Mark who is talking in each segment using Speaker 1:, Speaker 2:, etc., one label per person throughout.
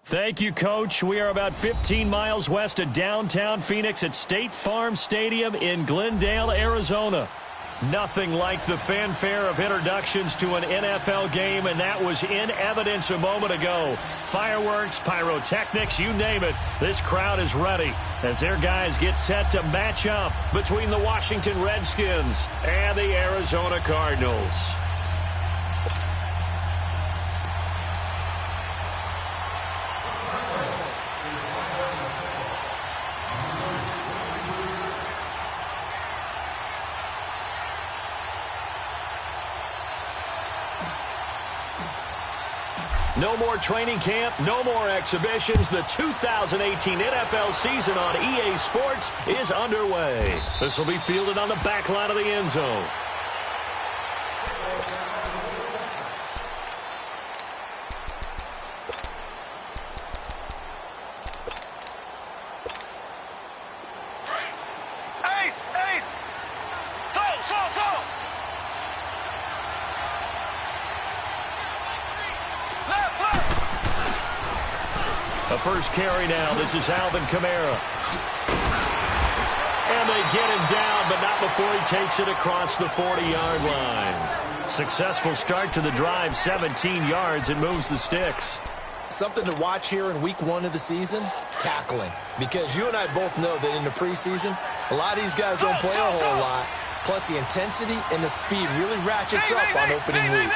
Speaker 1: Thank you, Coach. We are about 15 miles west of downtown Phoenix at State Farm Stadium in Glendale, Arizona. Nothing like the fanfare of introductions to an NFL game, and that was in evidence a moment ago. Fireworks, pyrotechnics, you name it. This crowd is ready as their guys get set to match up between the Washington Redskins and the Arizona Cardinals. No more training camp, no more exhibitions. The 2018 NFL season on EA Sports is underway. This will be fielded on the back line of the end zone. First carry now. This is Alvin Kamara. And they get him down, but not before he takes it across the 40-yard line. Successful start to the drive, 17 yards, and moves the sticks.
Speaker 2: Something to watch here in week 1 of the season, tackling. Because you and I both know that in the preseason, a lot of these guys don't play a whole lot. Plus, the intensity and the speed really ratchets up on opening week.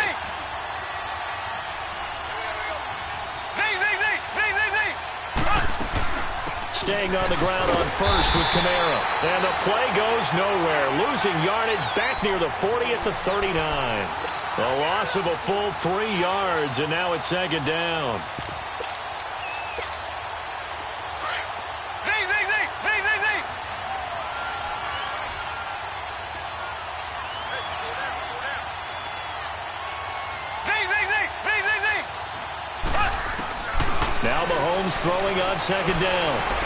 Speaker 1: Staying on the ground on first with Kamara. And the play goes nowhere. Losing yardage back near the 40 at the 39. A loss of a full 3 yards, and now it's second down. Now Mahomes throwing on second down.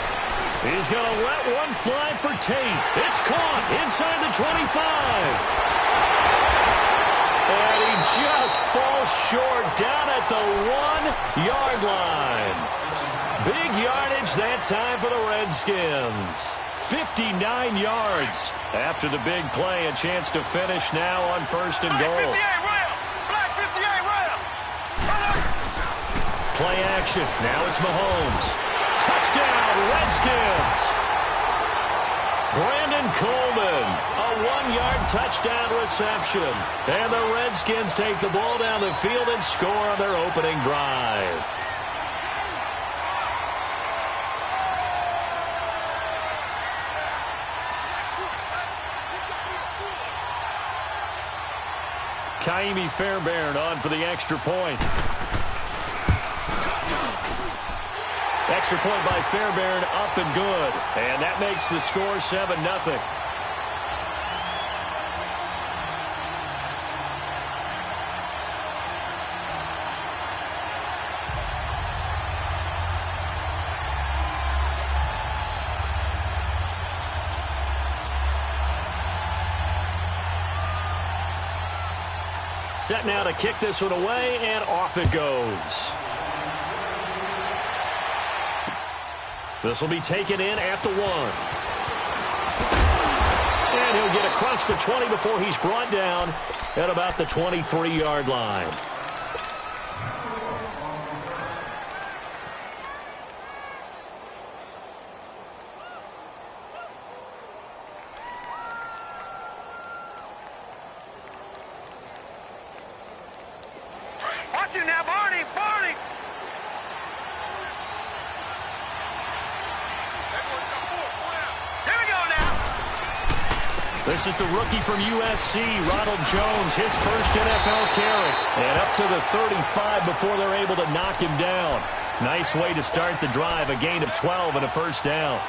Speaker 1: He's going to let one fly for Tate. It's caught inside the 25. And he just falls short down at the 1-yard line. Big yardage that time for the Redskins. 59 yards. After the big play, a chance to finish now on first and goal. Play action. Now it's Mahomes. Touchdown, Redskins. Brandon Coleman, a 1-yard touchdown reception. And the Redskins take the ball down the field and score on their opening drive. Kaimi Fairbairn on for the extra point. Extra point by Fairbairn, up and good. And that makes the score 7-0. Set now to kick this one away, and off it goes. This will be taken in at the 1. And he'll get across the 20 before he's brought down at about the 23-yard line.
Speaker 3: Watch him now, Barney! Barney!
Speaker 1: This is the rookie from USC, Ronald Jones, his first NFL carry. And up to the 35 before they're able to knock him down. Nice way to start the drive, a gain of 12 and a first down.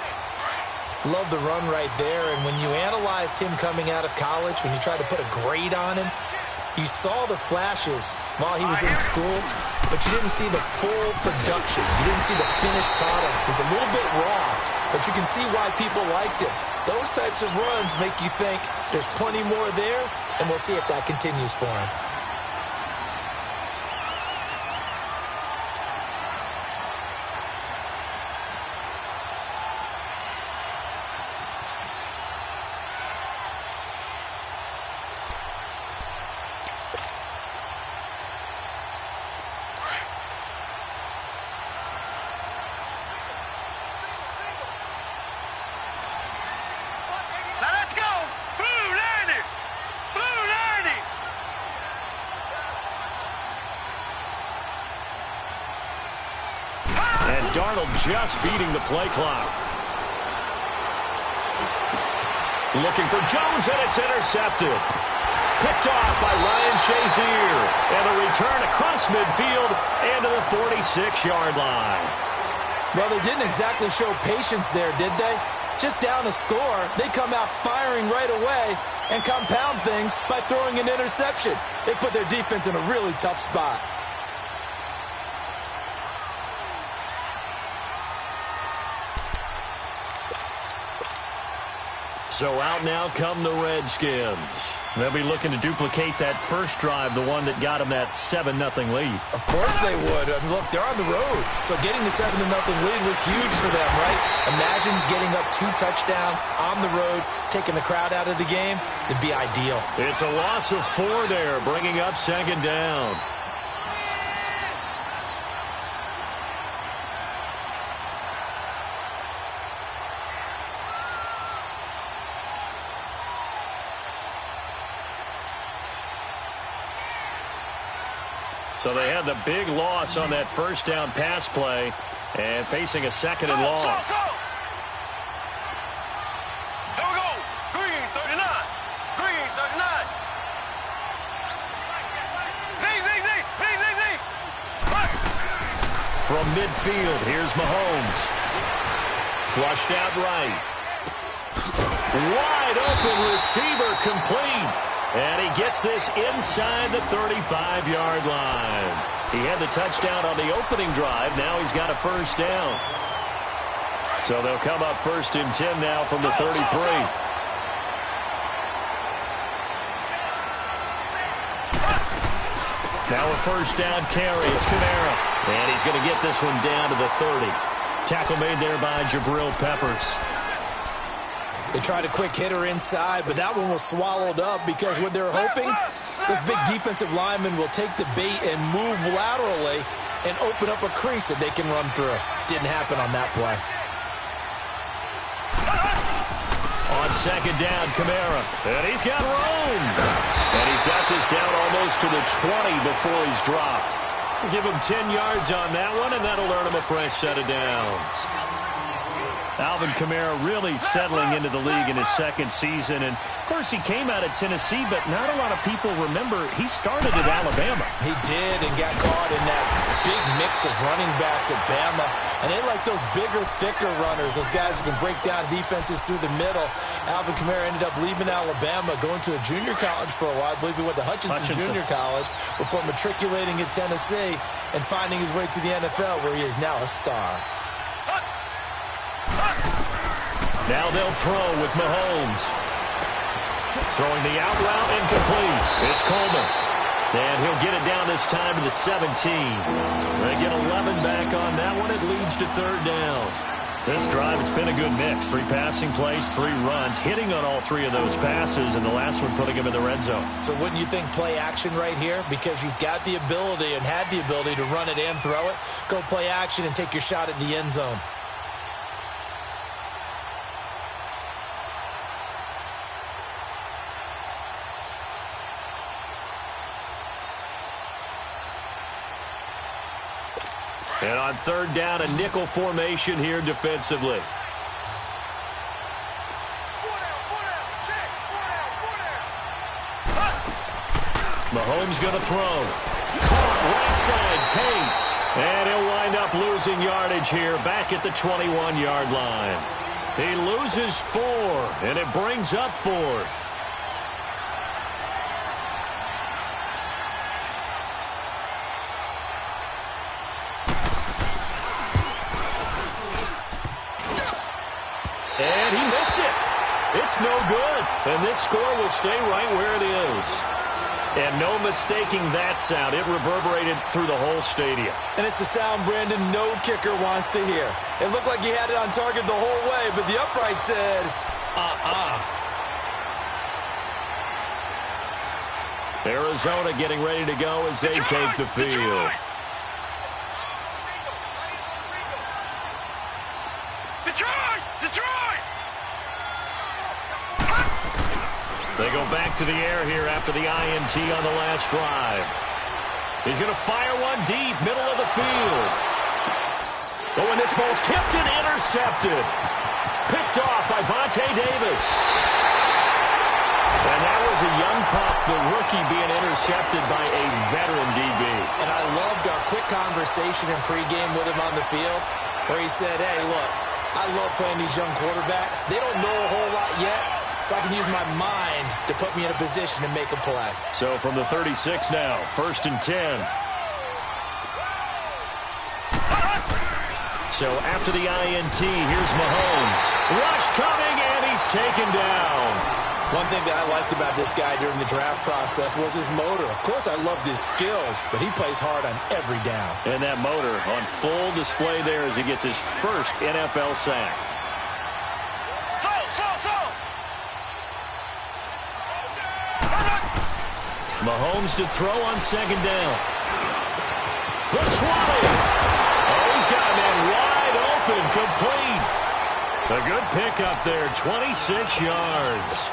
Speaker 2: Love the run right there, and when you analyzed him coming out of college, when you tried to put a grade on him, You saw the flashes while he was in school, but you didn't see the full production. You didn't see the finished product. He's a little bit raw, but you can see why people liked him. Those types of runs make you think there's plenty more there, and we'll see if that continues for him.
Speaker 1: Darnold just beating the play clock. Looking for Jones, and it's intercepted. Picked off by Ryan Shazier. And a return across midfield and to the 46-yard line.
Speaker 2: Well, they didn't exactly show patience there, did they? Just down a score, they come out firing right away and compound things by throwing an interception. They put their defense in a really tough spot.
Speaker 1: So out now come the Redskins. They'll be looking to duplicate that first drive, the one that got them that 7-0 lead.
Speaker 2: Of course they would. I mean, look, they're on the road. So getting the 7-0 lead was huge for them, right? Imagine getting up 2 touchdowns on the road, taking the crowd out of the game. It'd be ideal.
Speaker 1: It's a loss of 4 there, bringing up 2nd down. So they had the big loss on that first down pass play and facing a 2nd and long.
Speaker 3: Here we go. Green 39. Green 39. Z.
Speaker 1: From midfield, here's Mahomes. Flushed out right. Wide open receiver complete. And he gets this inside the 35-yard line. He had the touchdown on the opening drive. Now he's got a first down. So they'll come up 1st and 10 now from the 33. Now a first down carry. It's Kamara. And he's going to get this one down to the 30. Tackle made there by Jabril Peppers.
Speaker 2: They tried a quick hitter inside, but that one was swallowed up because what they're hoping, this big defensive lineman will take the bait and move laterally and open up a crease that they can run through. Didn't happen on that play.
Speaker 1: On 2nd down, Kamara. And he's got room. And he's got this down almost to the 20 before he's dropped. We'll give him 10 yards on that one, and that'll earn him a fresh set of downs. Alvin Kamara really settling into the league in his 2nd season. And, of course, he came out of Tennessee, but not a lot of people remember he started at Alabama.
Speaker 2: He did and got caught in that big mix of running backs at Bama. And they like those bigger, thicker runners, those guys who can break down defenses through the middle. Alvin Kamara ended up leaving Alabama, going to a junior college for a while. I believe he went to Hutchinson Junior College before matriculating at Tennessee and finding his way to the NFL, where he is now a star.
Speaker 1: Now they'll throw with Mahomes. Throwing the out route incomplete. It's Coleman. And he'll get it down this time to the 17. They get 11 back on that one. It leads to 3rd down. This drive, it's been a good mix. 3 passing plays, 3 runs, hitting on all 3 of those passes, and the last one putting him in the red zone.
Speaker 2: So wouldn't you think play action right here? Because you've got the ability and had the ability to run it and throw it. Go play action and take your shot at the end zone.
Speaker 1: And on 3rd down, a nickel formation here defensively. Mahomes going to throw. Caught right side, Tate. And he'll wind up losing yardage here back at the 21-yard line. He loses 4, and it brings up 4th. That's no good. And this score will stay right where it is. And no mistaking that sound. It reverberated through the whole stadium.
Speaker 2: And it's the sound, Brandon, no kicker wants to hear. It looked like he had it on target the whole way, but the upright said,
Speaker 1: Arizona getting ready to go as they take the field. They go back to the air here after the INT on the last drive. He's going to fire one deep, middle of the field. Oh, and this ball's tipped and intercepted. Picked off by Vontae Davis. And that was a young pup, the rookie being intercepted by a veteran DB.
Speaker 2: And I loved our quick conversation in pregame with him on the field where he said, hey, look, I love playing these young quarterbacks. They don't know a whole lot yet, so I can use my mind to put me in a position to make a play.
Speaker 1: So from the 36 now, 1st and 10. So after the INT, here's Mahomes. Rush coming, and he's taken down.
Speaker 2: One thing that I liked about this guy during the draft process was his motor. Of course, I loved his skills, but he plays hard on every down.
Speaker 1: And that motor on full display there as he gets his first NFL sack. Mahomes to throw on 2nd down. The 20. Oh, he's got a man wide open, complete. A good pickup there, 26 yards.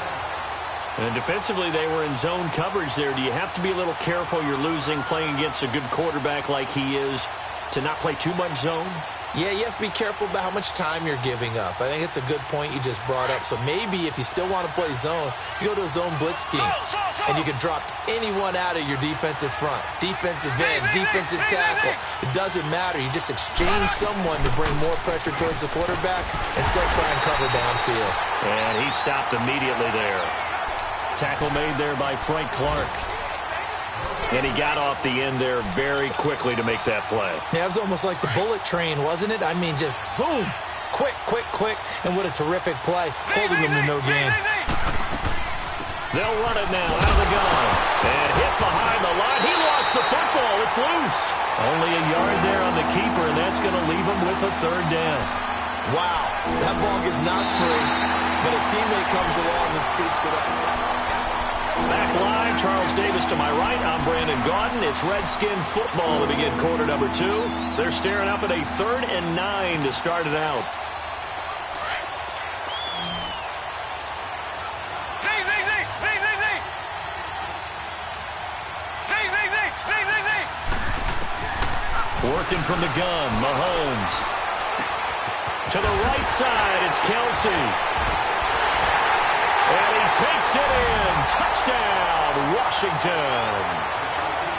Speaker 1: And defensively, they were in zone coverage there. Do you have to be a little careful you're losing playing against a good quarterback like he is to not play too much zone?
Speaker 2: Yeah, you have to be careful about how much time you're giving up. I think it's a good point you just brought up. So maybe if you still want to play zone, you go to a zone blitz scheme. And you can drop anyone out of your defensive front. Defensive end, defensive tackle. It doesn't matter. You just exchange someone to bring more pressure towards the quarterback and still try and cover downfield.
Speaker 1: And he stopped immediately there. Tackle made there by Frank Clark. And he got off the end there very quickly to make that play.
Speaker 2: Yeah, it was almost like the bullet train, wasn't it? I mean, just zoom. Quick, quick, quick. And what a terrific play. Holding him to no gain.
Speaker 1: They'll run it now out of the gun. And hit behind the line. He lost the football. It's loose. Only a yard there on the keeper, and that's going to leave him with a 3rd down.
Speaker 2: Wow. That ball gets knocked free, but a teammate comes along and scoops it up.
Speaker 1: Back line, Charles Davis to my right. I'm Brandon Gaudin. It's Redskin football to begin quarter number 2. They're staring up at a 3rd and 9 to start it out. Working from the gun, Mahomes. To the right side, it's Kelsey. And he takes it in. Touchdown, Washington.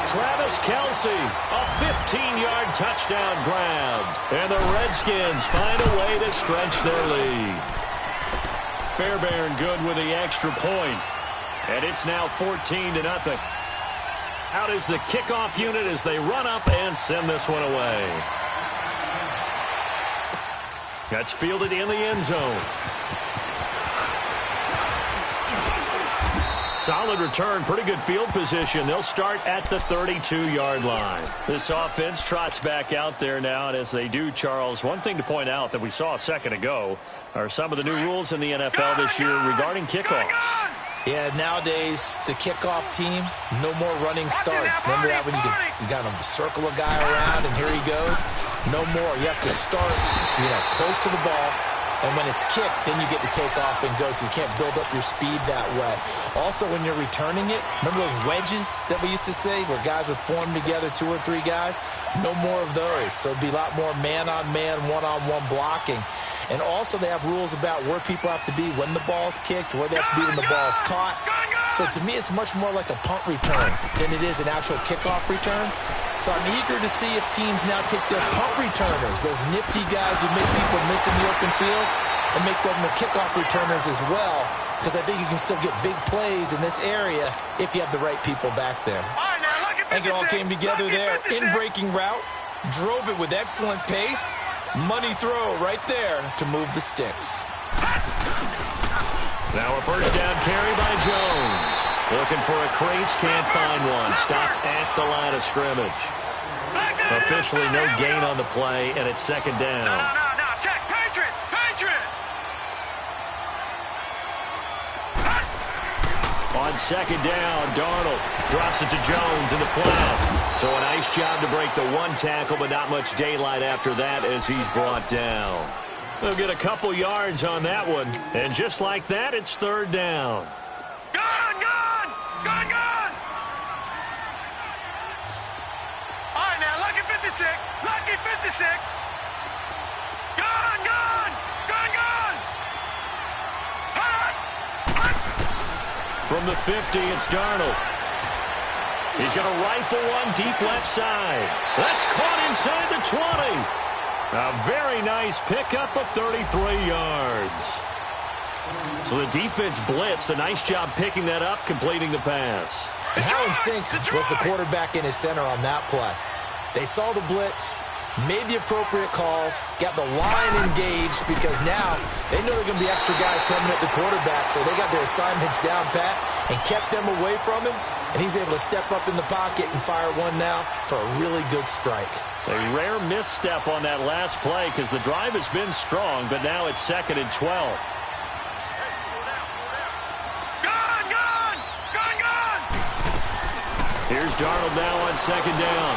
Speaker 1: Travis Kelsey, a 15-yard touchdown grab. And the Redskins find a way to stretch their lead. Fairbairn good with the extra point. And it's now 14-0. Out is the kickoff unit as they run up and send this one away. That's fielded in the end zone. Solid return, pretty good field position. They'll start at the 32-yard line. This offense trots back out there now, and as they do, Charles, one thing to point out that we saw a second ago are some of the new rules in the NFL this year regarding kickoffs.
Speaker 2: Yeah, nowadays, the kickoff team, no more running starts. Remember that when you got to circle a guy around and here he goes? No more. You have to start, close to the ball. And when it's kicked, then you get to take off and go, so you can't build up your speed that way. Also, when you're returning it, remember those wedges that we used to say where guys would form together, 2 or 3 guys? No more of those. So it'd be a lot more man-on-man, one-on-one blocking. And also they have rules about where people have to be when the ball's kicked, where they have to be when the ball's caught. So to me, it's much more like a punt return than it is an actual kickoff return. So I'm eager to see if teams now take their punt returners, those nifty guys who make people miss in the open field, and make them the kickoff returners as well, because I think you can still get big plays in this area if you have the right people back there. I think it all came together there. In-breaking route, drove it with excellent pace. Money throw right there to move the sticks.
Speaker 1: Now a first down carry by Jones. Looking for a crease, can't find one. Stopped at the line of scrimmage. Officially no gain on the play, and it's second down.
Speaker 3: No, check, Patriot.
Speaker 1: On second down, Darnold drops it to Jones in the flat. So a nice job to break the one tackle, but not much daylight after that as he's brought down. They'll get a couple yards on that one. And just like that, it's third down.
Speaker 3: Gone! All right, now, lucky 56. Gone!
Speaker 1: From the 50, it's Darnold. He's going to rifle one deep left side. That's caught inside the 20. A very nice pickup of 33 yards. So the defense blitzed. A nice job picking that up, completing the pass.
Speaker 2: And how in sync was the quarterback in his center on that play? They saw the blitz, made the appropriate calls, got the line engaged because now they know they're going to be extra guys coming at the quarterback, so they got their assignments down pat and kept them away from him, and he's able to step up in the pocket and fire one now for a really good strike.
Speaker 1: A rare misstep on that last play because the drive has been strong, but now it's second and 12. Here's Darnold now on second down.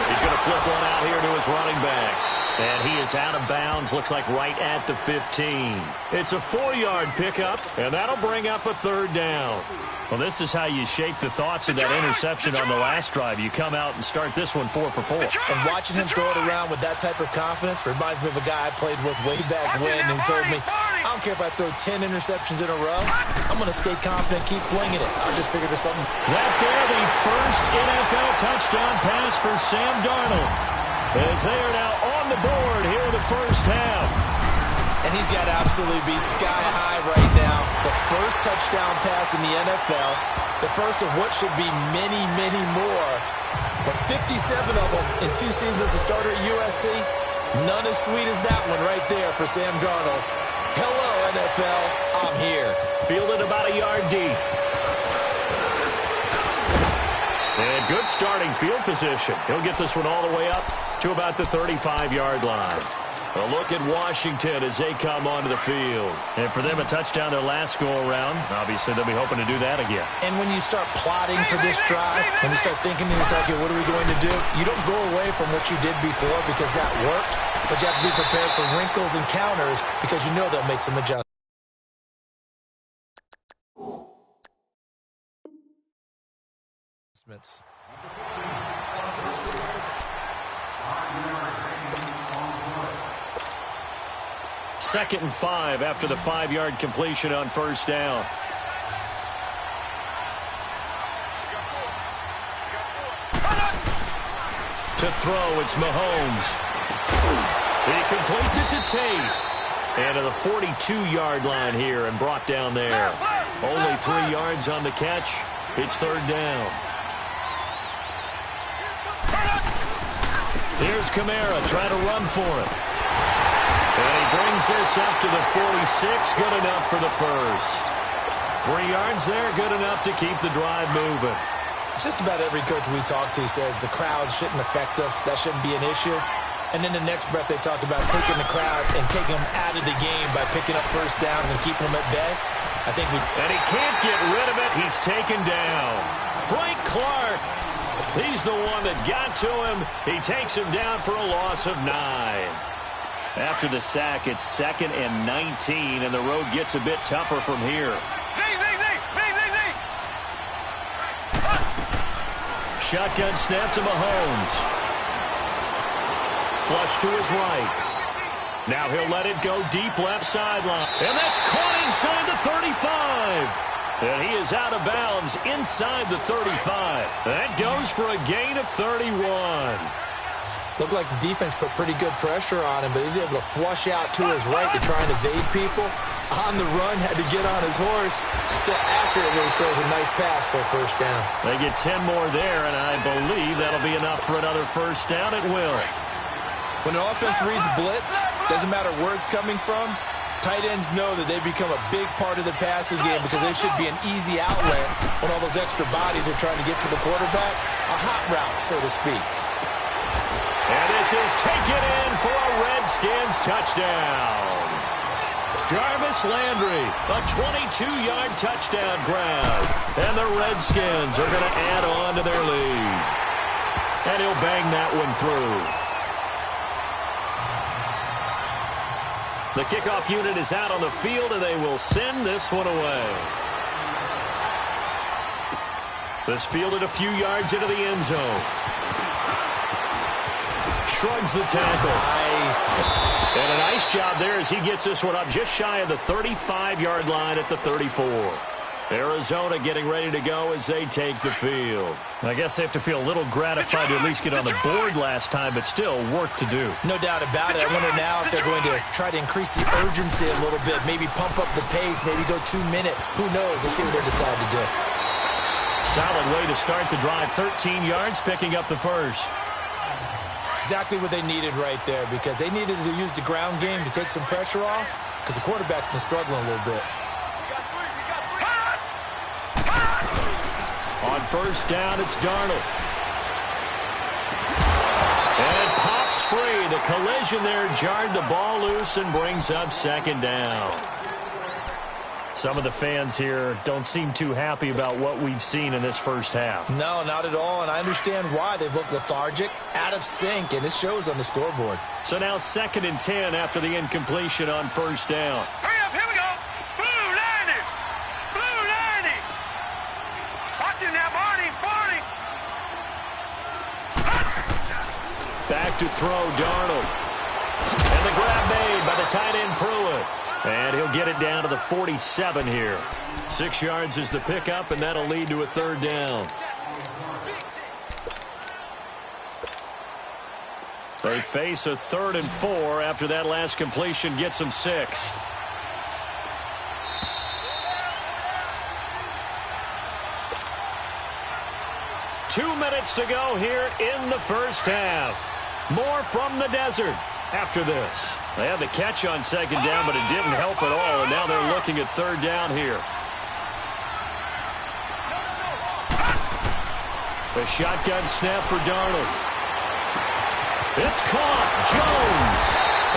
Speaker 1: He's going to flip one out here to his running back. And he is out of bounds, looks like right at the 15. It's a 4-yard pickup, and that'll bring up a third down. Well, this is how you shape the thoughts of that interception on the last drive. You come out and start this one 4 for 4.
Speaker 2: And watching him throw it around with that type of confidence reminds me of a guy I played with way back when who told me, I don't care if I throw 10 interceptions in a row. I'm going to stay confident, keep flinging it. I'll just figure there's something.
Speaker 1: That there, the first NFL touchdown pass for Sam Darnold, as they are now on the board here in the first half.
Speaker 2: And he's got to absolutely be sky high right now. The first touchdown pass in the NFL, the first of what should be many, many more. But 57 of them in 2 seasons as a starter at USC, none as sweet as that one right there for Sam Darnold. Hello, NFL, I'm here.
Speaker 1: Fielded about a yard deep. And good starting field position. He'll get this one all the way up to about the 35-yard line. A look at Washington as they come onto the field. And for them, a touchdown their last go-around. Obviously, they'll be hoping to do that again.
Speaker 2: And when you start plotting for this drive, when you start thinking to yourself, okay, what are we going to do? You don't go away from what you did before because that worked, but you have to be prepared for wrinkles and counters because you know they'll make some adjustments.
Speaker 1: Second and 5 after the 5-yard completion on first down. To throw, it's Mahomes. He completes it to Tate. And to the 42-yard line here and brought down there. Only 3 yards on the catch. It's third down. Here's Kamara trying to run for it. And he brings this up to the 46. Good enough for the first. 3 yards there, good enough to keep the drive moving.
Speaker 2: Just about every coach we talk to says the crowd shouldn't affect us. That shouldn't be an issue. And then the next breath they talk about taking the crowd and taking them out of the game by picking up first downs and keeping them at bay.
Speaker 1: And he can't get rid of it. He's taken down. Frank Clark. He's the one that got to him. He takes him down for a loss of 9. After the sack, it's 2nd and 19, and the road gets a bit tougher from here. Shotgun snap to Mahomes. Flush to his right. Now he'll let it go deep left sideline. And that's caught inside the 35. And he is out of bounds inside the 35. That goes for a gain of 31.
Speaker 2: Looked like the defense put pretty good pressure on him, but he's able to flush out to his right to try and evade people. On the run, had to get on his horse. Still accurately throws a nice pass for a first down.
Speaker 1: They get 10 more there, and I believe that'll be enough for another first down. It will.
Speaker 2: When an offense reads blitz, doesn't matter where it's coming from, Tight ends know that they become a big part of the passing game because they should be an easy outlet when all those extra bodies are trying to get to the quarterback. A hot route, so to speak.
Speaker 1: And this is taken in for a Redskins touchdown. Jarvis Landry, a 22-yard touchdown grab. And the Redskins are going to add on to their lead. And he'll bang that one through. The kickoff unit is out on the field, and they will send this one away. This fielded a few yards into the end zone. Shrugs the tackle.
Speaker 2: Nice.
Speaker 1: And a nice job there as he gets this one up just shy of the 35-yard line at the 34. Arizona getting ready to go as they take the field. I guess they have to feel a little gratified to at least get on the board last time, but still work to do.
Speaker 2: No doubt about it. I wonder now if they're going to try to increase the urgency a little bit, maybe pump up the pace, maybe go 2-minute. Who knows? Let's see what they decide to do.
Speaker 1: Solid way to start the drive. 13 yards, picking up the first.
Speaker 2: Exactly what they needed right there, because they needed to use the ground game to take some pressure off, because the quarterback's been struggling a little bit.
Speaker 1: On first down, it's Darnold. And it pops free. The collision there jarred the ball loose and brings up second down. Some of the fans here don't seem too happy about what we've seen in this first half.
Speaker 2: No, not at all, and I understand why. They've looked lethargic, out of sync, and it shows on the scoreboard.
Speaker 1: So now 2nd and 10 after the incompletion on first down.
Speaker 3: Hurry up, here we go. Blue 90. Blue 90. Watch it now, Barney. Barney.
Speaker 1: Back to throw, Darnold. And the grab made by the tight end Pruitt. And he'll get it down to the 47 here. 6 yards is the pickup, and that'll lead to a third down. They face a 3rd and 4 after that last completion gets them 6. Two minutes to go here in the first half. More from the desert after this. They had the catch on 2nd down, but it didn't help at all, and now they're looking at 3rd down here. A shotgun snap for Darnold. It's caught. Jones.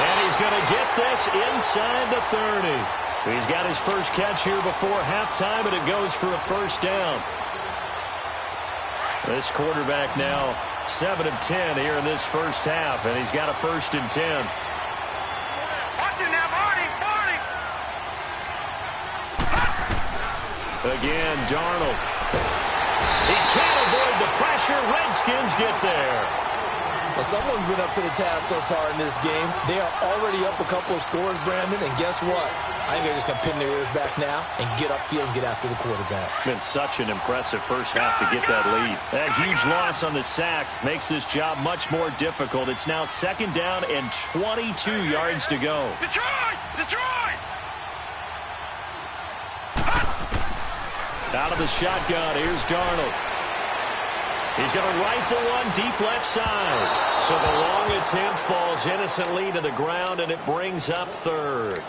Speaker 1: And he's going to get this inside the 30. He's got his first catch here before halftime, and it goes for a first down. This quarterback now 7 of 10 here in this first half, and he's got a 1st and 10. Again, Darnold. He can't avoid the pressure. Redskins get there.
Speaker 2: Well, someone's been up to the task so far in this game. They are already up a couple of scores, Brandon, and guess what? I think they're just going to pin their ears back now and get upfield and get after the quarterback.
Speaker 1: Been such an impressive first half to get that lead. That huge loss on the sack makes this job much more difficult. It's now 2nd down and 22 yards to go.
Speaker 3: Detroit! Detroit!
Speaker 1: Out of the shotgun, here's Darnold. He's going to rifle one deep left side. So the long attempt falls innocently to the ground, and it brings up 3rd.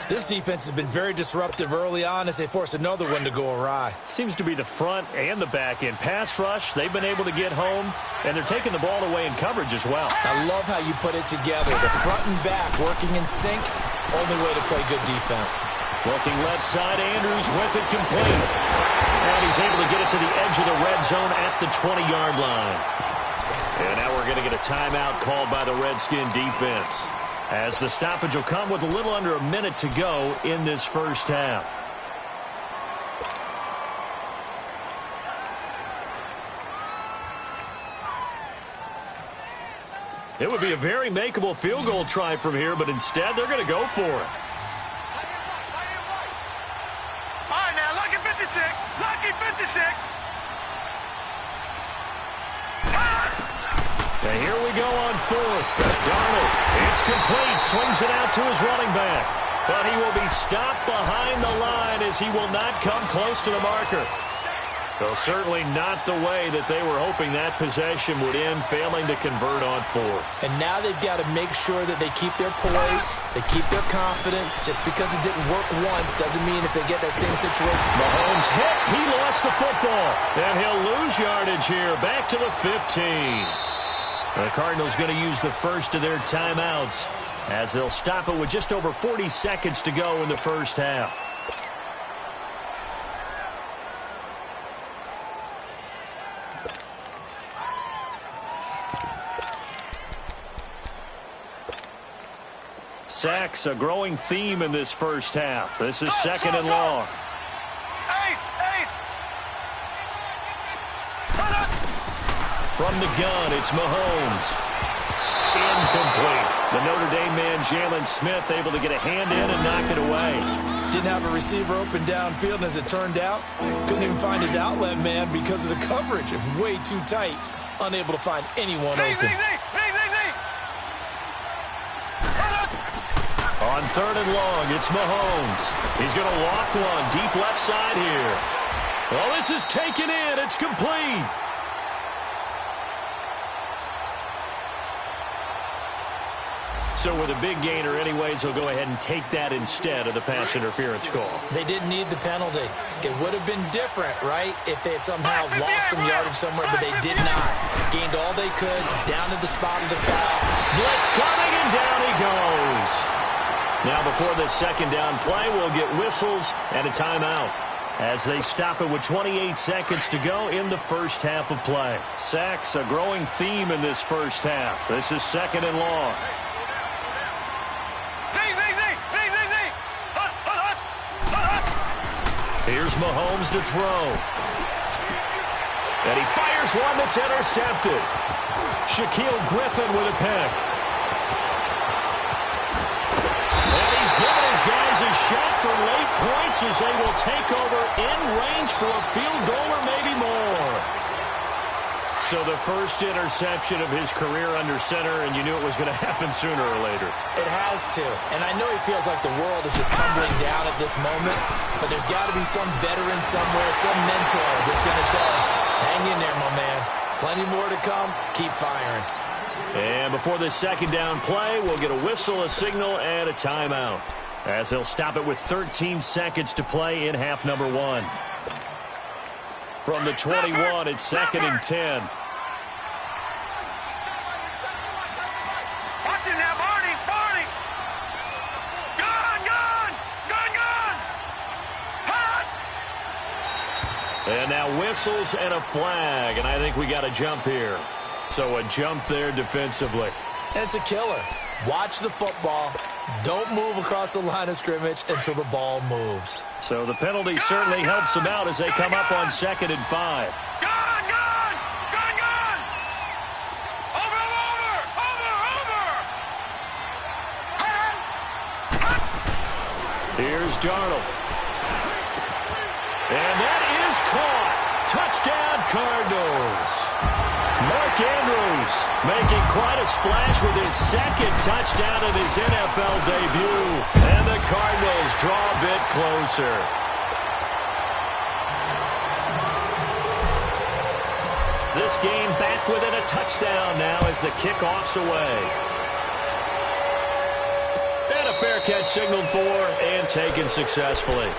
Speaker 2: This defense has been very disruptive early on as they force another one to go awry.
Speaker 1: Seems to be the front and the back end. Pass rush, they've been able to get home, and they're taking the ball away in coverage as well.
Speaker 2: I love how you put it together. The front and back working in sync, only way to play good defense.
Speaker 1: Looking left side, Andrews with it complete. And he's able to get it to the edge of the red zone at the 20-yard line. And now we're going to get a timeout called by the Redskin defense, as the stoppage will come with a little under a minute to go in this first half. It would be a very makeable field goal try from here, but instead they're going to go for it.
Speaker 3: All right, now, lucky 56. Lucky 56.
Speaker 1: And here we go on 4th. Darnold, it's complete, swings it out to his running back. But he will be stopped behind the line as he will not come close to the marker. Well, certainly not the way that they were hoping that possession would end, failing to convert on fourth.
Speaker 2: And now they've got to make sure that they keep their poise, they keep their confidence. Just because it didn't work once doesn't mean if they get that same situation.
Speaker 1: Mahomes hit. He lost the football. And he'll lose yardage here. Back to the 15. The Cardinals going to use the first of their timeouts as they'll stop it with just over 40 seconds to go in the first half. Sacks, a growing theme in this first half. This is second and long. From the gun, it's Mahomes. Incomplete. The Notre Dame man, Jalen Smith, able to get a hand in and knock it away.
Speaker 2: Didn't have a receiver open downfield, and as it turned out, couldn't even find his outlet man because of the coverage. It's way too tight, unable to find anyone open.
Speaker 1: On third and long, it's Mahomes. He's going to loft one deep left side here. Well, this is taken in. It's complete. So with a big gainer anyways, he'll go ahead and take that instead of the pass interference call.
Speaker 2: They didn't need the penalty. It would have been different, right, if they had somehow lost some yardage somewhere, but they did not. Gained all they could, down to the spot of the foul.
Speaker 1: Blitz coming, and down he goes. Now before the second down play, we'll get whistles and a timeout as they stop it with 28 seconds to go in the first half of play. Sacks, a growing theme in this first half. This is second and long. Here's Mahomes to throw. And he fires one that's intercepted. Shaquille Griffin with a pick. And he's given his guys a shot for late points as they will take over in range for a field goal or maybe more. So the first interception of his career under center, and you knew it was going to happen sooner or later.
Speaker 2: It has to. And I know he feels like the world is just tumbling down at this moment, but there's got to be some veteran somewhere, some mentor that's going to tell him, hang in there, my man. Plenty more to come. Keep firing.
Speaker 1: And before this second down play, we'll get a whistle, a signal, and a timeout as they'll stop it with 13 seconds to play in half number one. From the 21, it's second and 10. And now whistles and a flag, and I think we got a jump here. So a jump there defensively.
Speaker 2: And it's a killer. Watch the football. Don't move across the line of scrimmage until the ball moves.
Speaker 1: So the penalty certainly helps them out as they come up on second and 5. Here's Darnold. And that is caught. Touchdown, Cardinals. Mark Andrews making quite a splash with his second touchdown of his NFL debut. And the Cardinals draw a bit closer. This game back within a touchdown now as the kickoff's away. And a fair catch signaled for and taken successfully.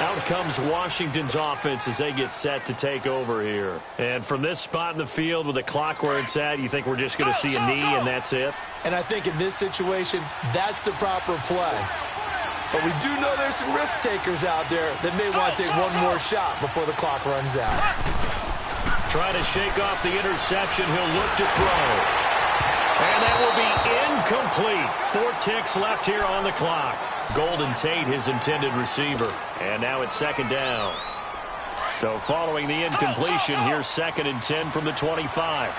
Speaker 1: Out comes Washington's offense as they get set to take over here. And from this spot in the field with the clock where it's at, you think we're just going to see a knee and that's it?
Speaker 2: And I think in this situation, that's the proper play. But we do know there's some risk takers out there that may want to take one more shot before the clock runs out.
Speaker 1: Trying to shake off the interception, he'll look to throw. And that will be incomplete. 4 ticks left here on the clock. Golden Tate, his intended receiver. And now it's second down. So following the incompletion, here's second and 10 from the 25.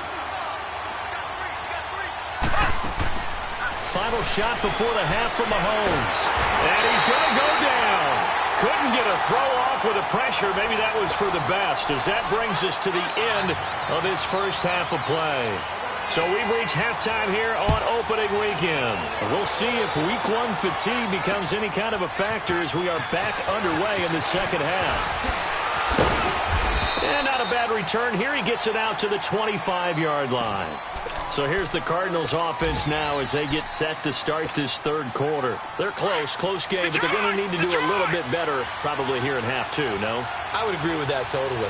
Speaker 1: Final shot before the half from Mahomes. And he's going to go down. Couldn't get a throw off with the pressure. Maybe that was for the best, as that brings us to the end of this first half of play. So we've reached halftime here on opening weekend. We'll see if week one fatigue becomes any kind of a factor as we are back underway in the second half. And not a bad return here. He gets it out to the 25-yard line. So here's the Cardinals offense now as they get set to start this third quarter. They're close game, but they're going to need to do a little bit better probably here in half two, no?
Speaker 2: I would agree with that totally.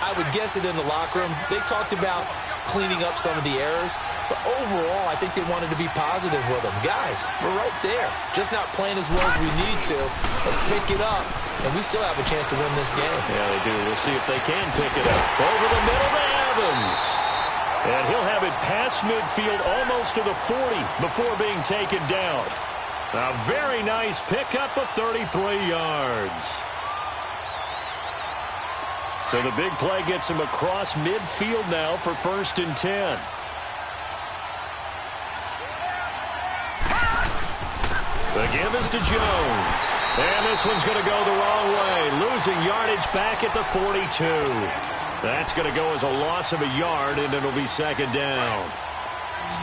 Speaker 2: I would guess it in the locker room. They talked about cleaning up some of the errors, but overall I think they wanted to be positive with them. Guys, we're right there. Just not playing as well as we need to. Let's pick it up, and we still have a chance to win this game.
Speaker 1: Yeah, they do. We'll see if they can pick it up. Over the middle to Evans. And he'll have it past midfield almost to the 40 before being taken down. A very nice pickup of 33 yards. So the big play gets him across midfield now for 1st and 10. The give is to Jones. And this one's going to go the wrong way. Losing yardage back at the 42. That's going to go as a loss of a yard, and it'll be 2nd down.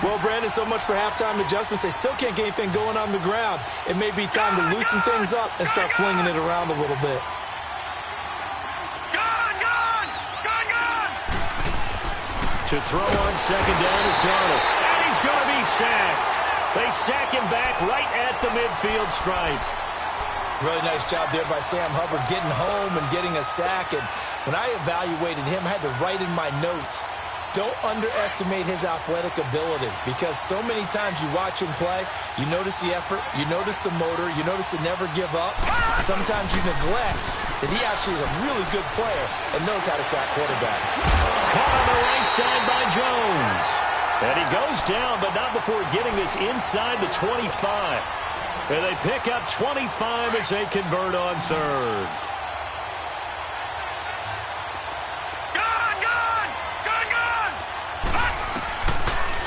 Speaker 2: Well, Brandon, so much for halftime adjustments. They still can't get anything going on the ground. It may be time to loosen things up and start flinging it around a little bit.
Speaker 1: To throw on 2nd down is Darnold. And he's going to be sacked. They sack him back right at the midfield stripe.
Speaker 2: Really nice job there by Sam Hubbard getting home and getting a sack. And when I evaluated him, I had to write in my notes, don't underestimate his athletic ability, because so many times you watch him play, you notice the effort, you notice the motor, you notice the never give up. Sometimes you neglect that he actually is a really good player and knows how to sack quarterbacks.
Speaker 1: Caught on the right side by Jones. And he goes down, but not before getting this inside the 25. And they pick up 25 as they convert on 3rd.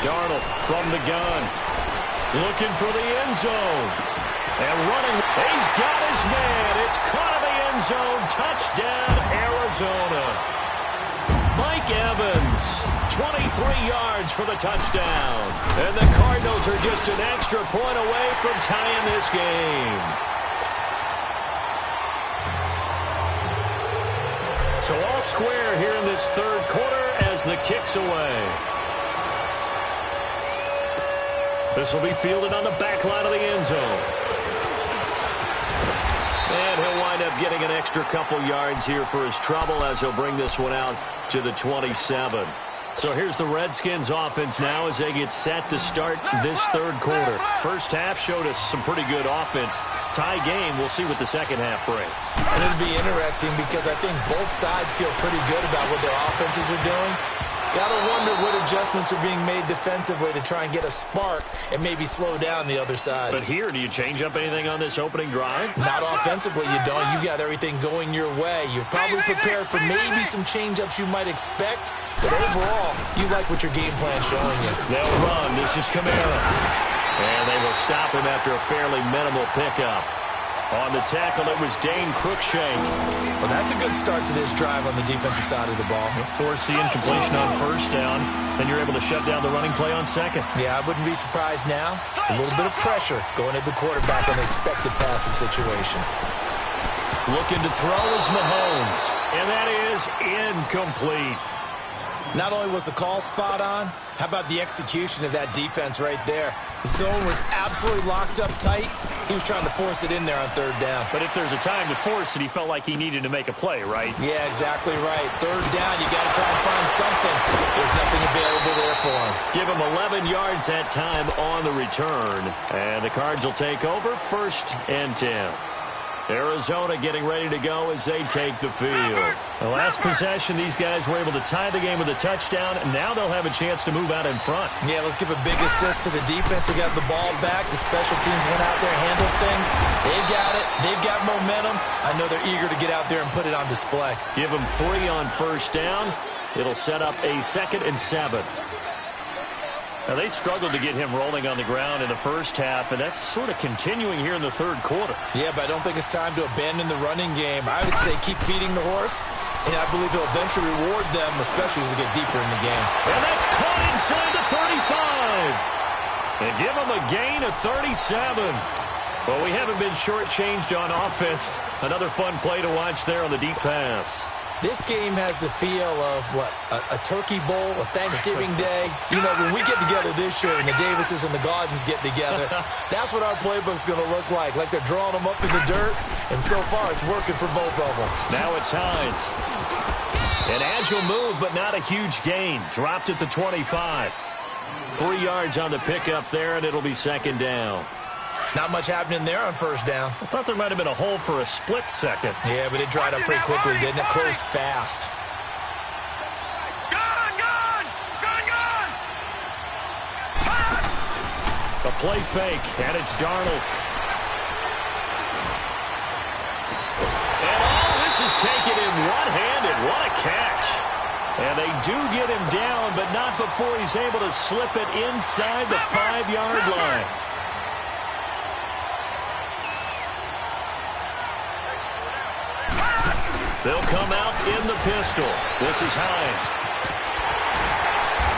Speaker 1: Darnold from the gun. Looking for the end zone. And running. He's got his man. It's caught in the end zone. Touchdown, Arizona. Mike Evans, 23 yards for the touchdown. And the Cardinals are just an extra point away from tying this game. So all square here in this third quarter as the kick's away. This will be fielded on the back line of the end zone. And he'll wind up getting an extra couple yards here for his trouble as he'll bring this one out to the 27. So here's the Redskins offense now as they get set to start this third quarter. First half showed us some pretty good offense. Tie game, we'll see what the second half brings.
Speaker 2: And it'll be interesting because I think both sides feel pretty good about what their offenses are doing. Gotta wonder what adjustments are being made defensively to try and get a spark and maybe slow down the other side.
Speaker 1: But here, do you change up anything on this opening drive?
Speaker 2: Not offensively, you don't. You got everything going your way. You've probably prepared for maybe some change-ups you might expect, but overall, you like what your game plan's showing you.
Speaker 1: They'll run. This is Kamara. And they will stop him after a fairly minimal pickup. On the tackle, it was Dane Cruikshank.
Speaker 2: Well, that's a good start to this drive on the defensive side of the ball.
Speaker 1: Force the incompletion on 1st down, then you're able to shut down the running play on 2nd.
Speaker 2: Yeah, I wouldn't be surprised now. A little bit of pressure going at the quarterback on the expected passing situation.
Speaker 1: Looking to throw is Mahomes, and that is incomplete.
Speaker 2: Not only was the call spot on, how about the execution of that defense right there? The zone was absolutely locked up tight. He was trying to force it in there on 3rd down.
Speaker 1: But if there's a time to force it, he felt like he needed to make a play, right?
Speaker 2: Yeah, exactly right. 3rd down, you got to try and find something. There's nothing available there for him.
Speaker 1: Give him 11 yards that time on the return. And the Cards will take over 1st and 10. Arizona getting ready to go as they take the field. The last possession, these guys were able to tie the game with a touchdown, and now they'll have a chance to move out in front.
Speaker 2: Yeah, let's give a big assist to the defense who got the ball back. The special teams went out there and handled things. They've got it. They've got momentum. I know they're eager to get out there and put it on display.
Speaker 1: Give them 3 on 1st down. It'll set up a 2nd and 7. Now, they struggled to get him rolling on the ground in the first half, and that's sort of continuing here in the third quarter.
Speaker 2: Yeah, but I don't think it's time to abandon the running game. I would say keep feeding the horse, and I believe he'll eventually reward them, especially as we get deeper in the game.
Speaker 1: And that's caught inside the 35. And give him a gain of 37. Well, we haven't been shortchanged on offense. Another fun play to watch there on the deep pass.
Speaker 2: This game has the feel of, what, a turkey bowl, a Thanksgiving day. You know, when we get together this year and the Davises and the Gaudens get together, that's what our playbook's going to look like they're drawing them up in the dirt, and so far it's working for both of them.
Speaker 1: Now it's Hines. An agile move, but not a huge gain. Dropped at the 25. 3 yards on the pickup there, and it'll be second down.
Speaker 2: Not much happening there on first down.
Speaker 1: I thought there might have been a hole for a split second.
Speaker 2: Yeah, but it dried up pretty quickly, didn't it? Closed fast.
Speaker 1: A play fake, and it's Darnold. And all this is taken in one-handed. What a catch. And they do get him down, but not before he's able to slip it inside the 5-yard line. They'll come out in the pistol. This is Hines.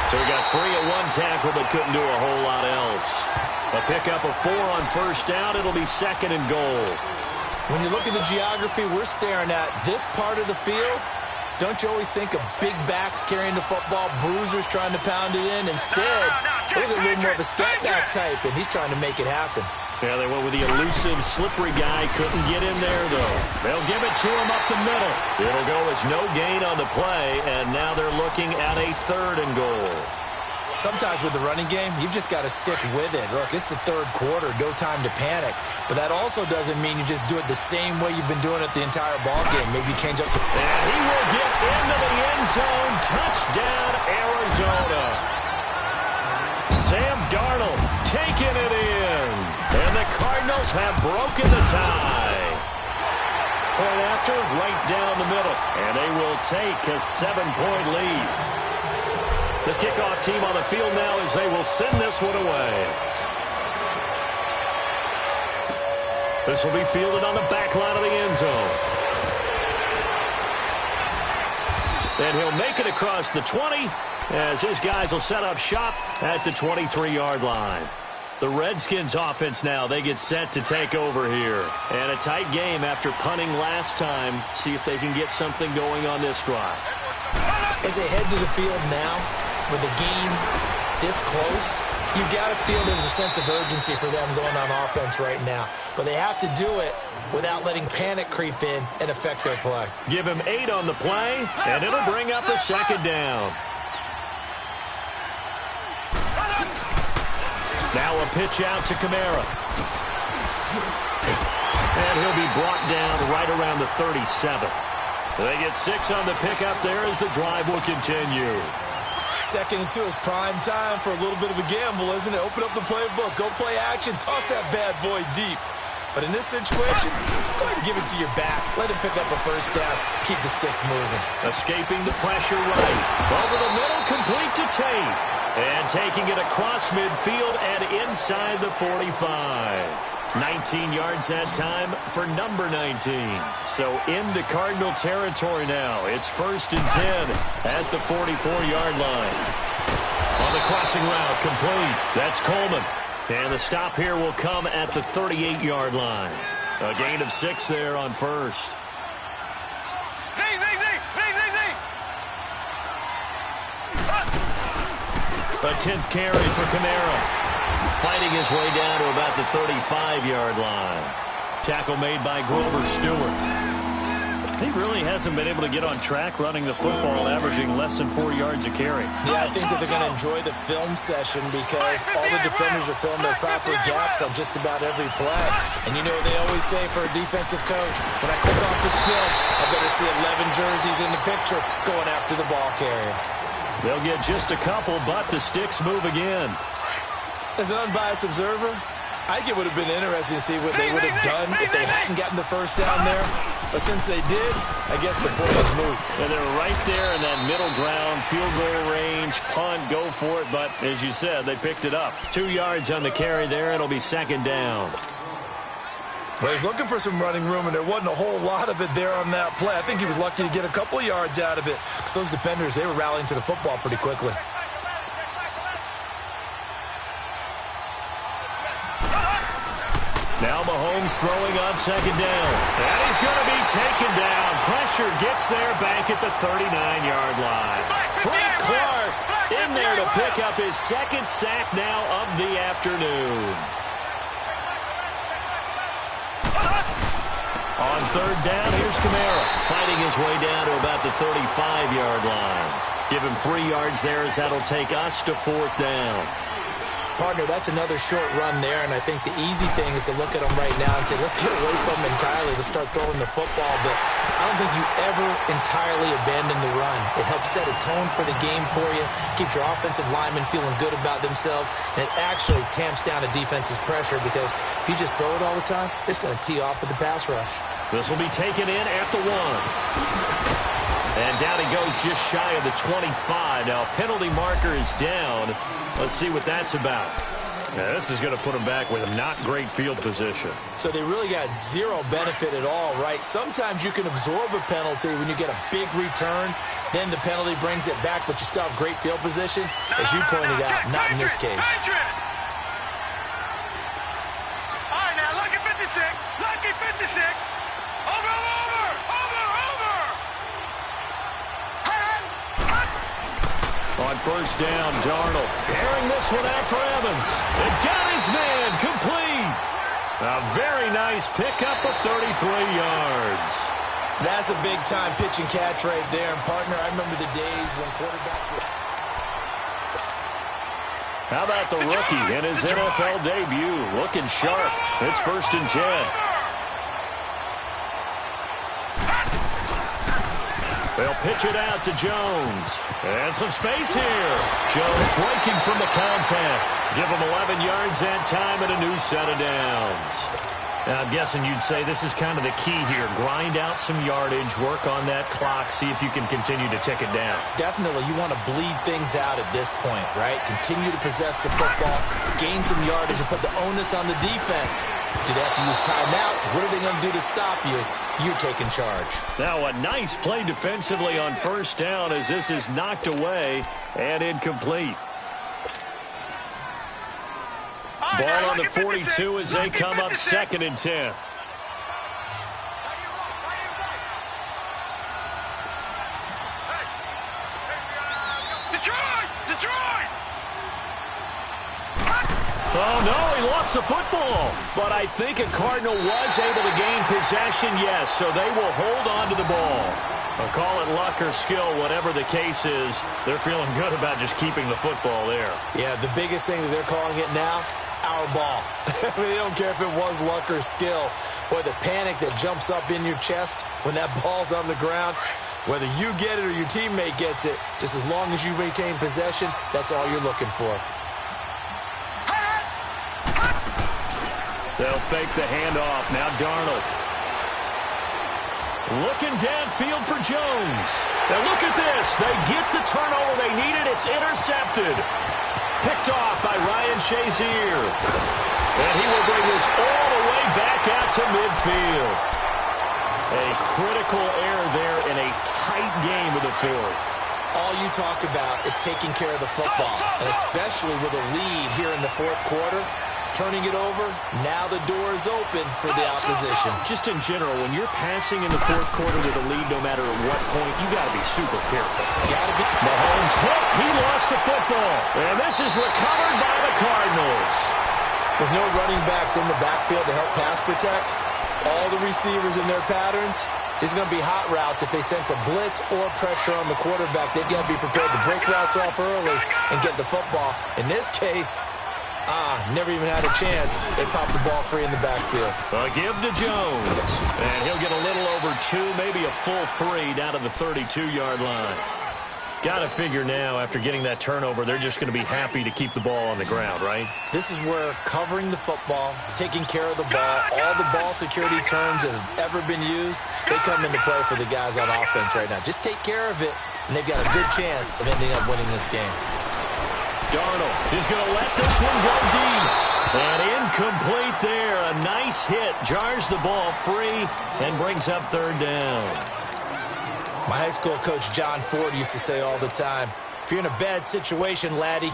Speaker 1: So he got free at one tackle, but couldn't do a whole lot else. A pickup of 4 on first down. It'll be second and goal.
Speaker 2: When you look at the geography we're staring at, this part of the field, don't you always think of big backs carrying the football, bruisers trying to pound it in? Instead, look at a little more of a scat back type, and he's trying to make it happen.
Speaker 1: Yeah, they went with the elusive, slippery guy. Couldn't get in there, though. They'll give it to him up the middle. It'll go as no gain on the play, and now they're looking at a third and goal.
Speaker 2: Sometimes with the running game, you've just got to stick with it. Look, it's the third quarter, no time to panic. But that also doesn't mean you just do it the same way you've been doing it the entire ball game. Maybe change up some...
Speaker 1: And he will get into the end zone. Touchdown, Arizona. Sam Darnold taking it in. And the Cardinals have broken the tie. Point after, right down the middle. And they will take a 7-point lead. The kickoff team on the field now as they will send this one away. This will be fielded on the back line of the end zone. And he'll make it across the 20 as his guys will set up shop at the 23-yard line. The Redskins offense now, they get set to take over here. And a tight game after punting last time. See if they can get something going on this drive.
Speaker 2: As they head to the field now, with the game this close, you've got to feel there's a sense of urgency for them going on offense right now. But they have to do it without letting panic creep in and affect their play.
Speaker 1: Give him 8 on the play, and it'll bring up a second down. Now a pitch out to Kamara. And he'll be brought down right around the 37. They get 6 on the pickup there as the drive will continue.
Speaker 2: 2nd and 2 is prime time for a little bit of a gamble, isn't it? Open up the playbook, go play action, toss that bad boy deep. But in this situation, go ahead and give it to your back. Let him pick up a first down. Keep the sticks moving.
Speaker 1: Escaping the pressure right. Over the middle, complete to Tate. And taking it across midfield and inside the 45. 19 yards that time for number 19. So into Cardinal territory now. It's 1st and 10 at the 44-yard line. On the crossing route, complete. That's Coleman. And the stop here will come at the 38-yard line. A gain of 6 there on first. A 10th carry for Kamara. Fighting his way down to about the 35-yard line. Tackle made by Grover Stewart. He really hasn't been able to get on track running the football, averaging less than 4 yards a carry.
Speaker 2: Yeah, I think that they're going to enjoy the film session because all the defenders are filling their proper gaps on just about every play. And you know what they always say for a defensive coach, when I click off this film, I better see 11 jerseys in the picture going after the ball carrier.
Speaker 1: They'll get just a couple, but the sticks move again.
Speaker 2: As an unbiased observer, I think it would have been interesting to see what they would have done if they hadn't gotten the first down there. But since they did, I guess the point is moot.
Speaker 1: And they're right there in that middle ground, field goal range, punt, go for it. But as you said, they picked it up. 2 yards on the carry there. It'll be second down.
Speaker 2: Well, he's looking for some running room, and there wasn't a whole lot of it there on that play. I think he was lucky to get a couple of yards out of it because those defenders, they were rallying to the football pretty quickly.
Speaker 1: Now Mahomes throwing on second down. And he's going to be taken down. Pressure gets there back at the 39-yard line. Frank Clark in there to pick up his second sack now of the afternoon. On third down, here's Kamara, fighting his way down to about the 35-yard line. Give him 3 yards there as that'll take us to fourth down.
Speaker 2: Partner, that's another short run there, and I think the easy thing is to look at him right now and say, let's get away from him entirely. Let's start throwing the football, but I don't think you ever entirely abandon the run. It helps set a tone for the game for you, keeps your offensive linemen feeling good about themselves, and it actually tamps down a defense's pressure because if you just throw it all the time, it's going to tee off with the pass rush.
Speaker 1: This will be taken in at the 1. And down he goes just shy of the 25. Now, penalty marker is down. Let's see what that's about. Now, this is going to put him back with a not great field position.
Speaker 2: So they really got zero benefit at all, right? Sometimes you can absorb a penalty when you get a big return. Then the penalty brings it back, but you still have great field position. As you pointed out, not in this case.
Speaker 3: All right, now, lucky 56. Lucky 56. Over.
Speaker 1: On first down, Darnold airing this one out for Evans. And got his man complete. A very nice pickup of 33 yards.
Speaker 2: That's a big-time pitch and catch right there. And, partner, I remember the days when quarterbacks were...
Speaker 1: How about the rookie in his NFL debut? Looking sharp. It's 1st and 10. They'll pitch it out to Jones. And some space here. Jones breaking from the contact. Give him 11 yards that time and a new set of downs. Now, I'm guessing you'd say this is kind of the key here. Grind out some yardage, work on that clock, see if you can continue to tick it down.
Speaker 2: Definitely. You want to bleed things out at this point, right? Continue to possess the football, gain some yardage, and put the onus on the defense. Do they have to use timeouts? What are they going to do to stop you? You're taking charge.
Speaker 1: Now a nice play defensively on first down as this is knocked away and incomplete. Ball on the 42 as they come up 2nd and 10.
Speaker 3: Detroit!
Speaker 1: Oh, no, he lost the football. But I think a Cardinal was able to gain possession, yes, so they will hold on to the ball. I'll call it luck or skill, whatever the case is. They're feeling good about just keeping the football there.
Speaker 2: Yeah, the biggest thing that they're calling it now, our ball. I mean, they don't care if it was luck or skill. Boy, the panic that jumps up in your chest when that ball's on the ground, whether you get it or your teammate gets it, just as long as you retain possession, that's all you're looking for.
Speaker 1: They'll fake the handoff. Now Darnold. Looking downfield for Jones. Now look at this. They get the turnover they needed. It's intercepted. Picked off by Ryan Shazier. And he will bring this all the way back out to midfield. A critical error there in a tight game of the 4th.
Speaker 2: All you talk about is taking care of the football, and especially with a lead here in the 4th quarter. Turning it over, now the door is open for the opposition.
Speaker 1: Just in general, when you're passing in the 4th quarter with a lead, no matter at what point, you got to be super careful.
Speaker 2: Got to be.
Speaker 1: Mahomes hit. He lost the football. And this is recovered by the Cardinals.
Speaker 2: With no running backs in the backfield to help pass protect, all the receivers in their patterns, it's going to be hot routes. If they sense a blitz or pressure on the quarterback, they've got to be prepared to break routes off early and get the football. In this case, never even had a chance. They popped the ball free in the backfield.
Speaker 1: A give to Jones. And he'll get a little over 2, maybe a full 3 down to the 32-yard line. Got to figure now, after getting that turnover, they're just going to be happy to keep the ball on the ground, right?
Speaker 2: This is where covering the football, taking care of the ball, all the ball security terms that have ever been used, they come into play for the guys on offense right now. Just take care of it, and they've got a good chance of ending up winning this game.
Speaker 1: Darnold is going to let this one go deep. And incomplete there. A nice hit. Jars the ball free and brings up 3rd down.
Speaker 2: My high school coach, John Ford, used to say all the time, if you're in a bad situation, laddie,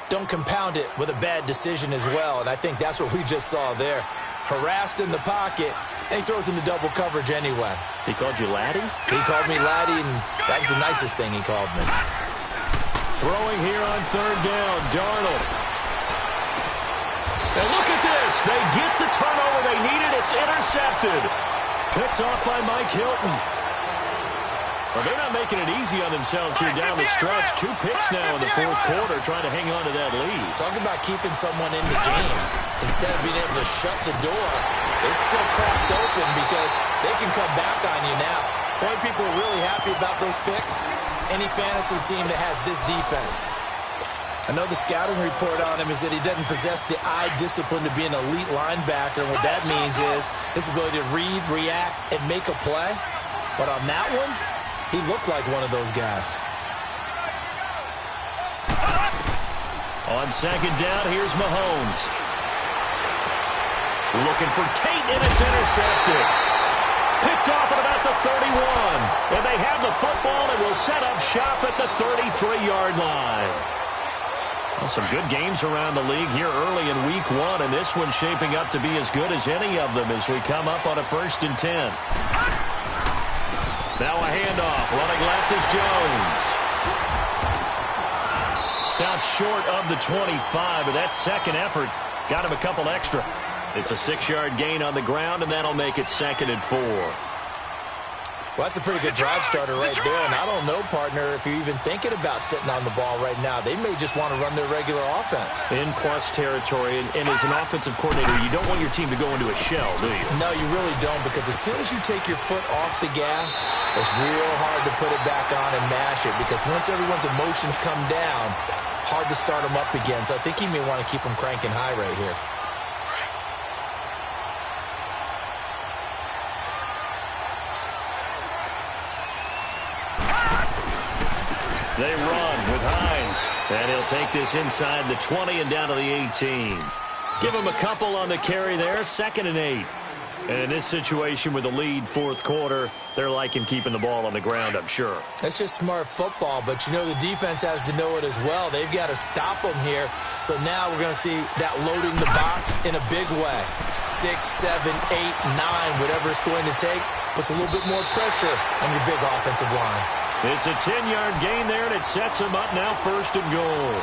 Speaker 2: don't compound it with a bad decision as well. And I think that's what we just saw there. Harassed in the pocket, and he throws into double coverage anyway.
Speaker 1: He called you laddie?
Speaker 2: He called me laddie, and that was the nicest thing he called me.
Speaker 1: Throwing here on third down, Darnold. And look at this. They get the turnover they needed. It's intercepted. Picked off by Mike Hilton. Well, they're not making it easy on themselves here down the stretch. 2 picks now in the fourth quarter trying to hang on to that lead.
Speaker 2: Talk about keeping someone in the game. Instead of being able to shut the door, it's still cracked open because they can come back on you now. Point people are really happy about those picks. Any fantasy team that has this defense. I know the scouting report on him is that he doesn't possess the eye discipline to be an elite linebacker. And what that means is his ability to read, react, and make a play. But on that one, he looked like one of those guys.
Speaker 1: On second down, here's Mahomes. Looking for Tate, and it's intercepted. Picked off at about the 31. And they have the football and will set up shop at the 33-yard line. Well, some good games around the league here early in week 1, and this one's shaping up to be as good as any of them as we come up on a 1st and 10. Now a handoff. Running left is Jones. Stopped short of the 25, but that second effort got him a couple extra. It's a 6-yard gain on the ground, and that'll make it 2nd and 4.
Speaker 2: Well, that's a pretty good drive starter right there. And I don't know, partner, if you're even thinking about sitting on the ball right now. They may just want to run their regular offense.
Speaker 1: In plus territory, and as an offensive coordinator, you don't want your team to go into a shell, do you?
Speaker 2: No, you really don't, because as soon as you take your foot off the gas, it's real hard to put it back on and mash it, because once everyone's emotions come down, hard to start them up again. So I think you may want to keep them cranking high right here.
Speaker 1: They run with Hines, and he'll take this inside the 20 and down to the 18. Give him a couple on the carry there, 2nd and 8. And in this situation with the lead fourth quarter, they're liking keeping the ball on the ground, I'm sure.
Speaker 2: That's just smart football, but you know the defense has to know it as well. They've got to stop them here. So now we're going to see that loading the box in a big way. 6, 7, 8, 9, whatever it's going to take, puts a little bit more pressure on your big offensive line.
Speaker 1: It's a 10-yard gain there, and it sets them up now 1st and goal.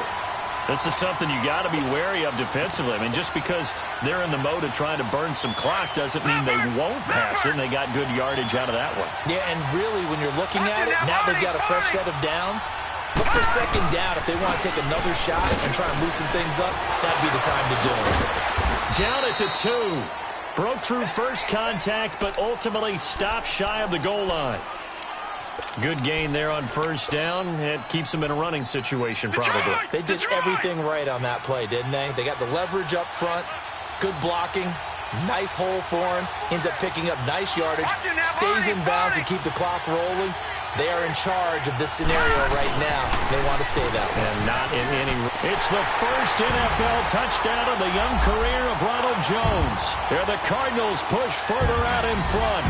Speaker 1: This is something you got to be wary of defensively. I mean, just because they're in the mode of trying to burn some clock doesn't mean they won't pass it, and they got good yardage out of that one.
Speaker 2: Yeah, and really, when you're looking at it, now they've got a fresh set of downs. Look for 2nd down. If they want to take another shot and try and loosen things up, that'd be the time to do it.
Speaker 1: Down at the 2. Broke through first contact, but ultimately stopped shy of the goal line. Good gain there on 1st down. It keeps them in a running situation, probably.
Speaker 2: They did everything right on that play, didn't they? They got the leverage up front, good blocking, nice hole for him, ends up picking up nice yardage, stays in bounds and keep the clock rolling. They are in charge of this scenario right now. They want to stay that way.
Speaker 1: And not in any... It's the first NFL touchdown of the young career of Ronald Jones. There the Cardinals push further out in front.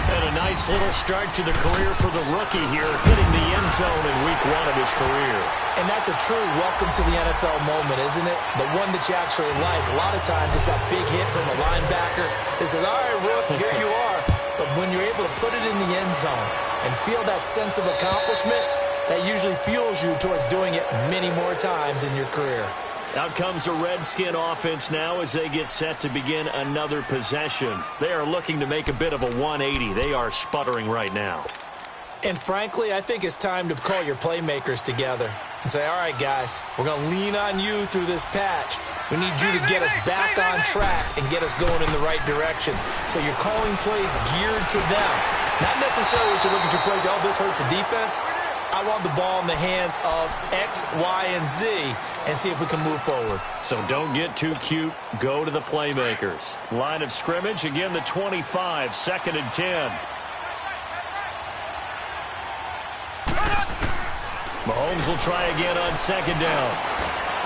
Speaker 1: And a nice little start to the career for the rookie here, hitting the end zone in week 1 of his career.
Speaker 2: And that's a true welcome to the NFL moment, isn't it? The one that you actually like. A lot of times it's that big hit from a linebacker that says, all right, Rook, here you are. But when you're able to put it in the end zone and feel that sense of accomplishment, that usually fuels you towards doing it many more times in your career.
Speaker 1: Out comes the Redskin offense now as they get set to begin another possession. They are looking to make a bit of a 180. They are sputtering right now.
Speaker 2: And frankly, I think it's time to call your playmakers together and say, all right, guys, we're going to lean on you through this patch. We need you to get us back on track and get us going in the right direction. So you're calling plays geared to them. Not necessarily that you look at your plays, oh, this hurts the defense. I want the ball in the hands of X, Y, and Z and see if we can move forward.
Speaker 1: So don't get too cute. Go to the playmakers. Line of scrimmage, again, the 25, 2nd and 10. Mahomes will try again on 2nd down.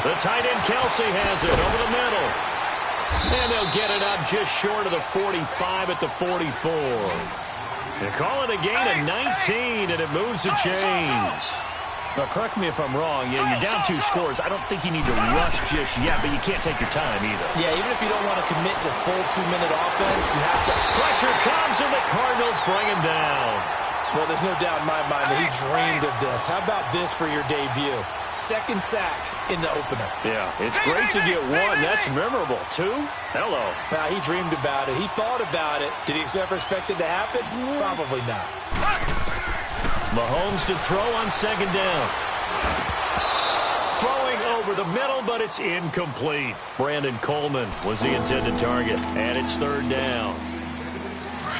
Speaker 1: The tight end Kelsey has it over the middle. And they'll get it up just short of the 45 at the 44. They call it a gain of 19, and it moves the chains. Now, correct me if I'm wrong. Yeah, you're down 2 scores. I don't think you need to rush just yet, but you can't take your time either.
Speaker 2: Yeah, even if you don't want to commit to full 2-minute offense, you have to.
Speaker 1: Pressure comes, and the Cardinals bring him down.
Speaker 2: Well, there's no doubt in my mind that he dreamed of this. How about this for your debut? Second sack in the opener.
Speaker 1: Yeah, it's great to get 1. That's memorable. 2? Hello.
Speaker 2: He dreamed about it. He thought about it. Did he ever expect it to happen? Probably not.
Speaker 1: Mahomes to throw on second down. Throwing over the middle, but it's incomplete. Brandon Coleman was the intended target, and it's third down.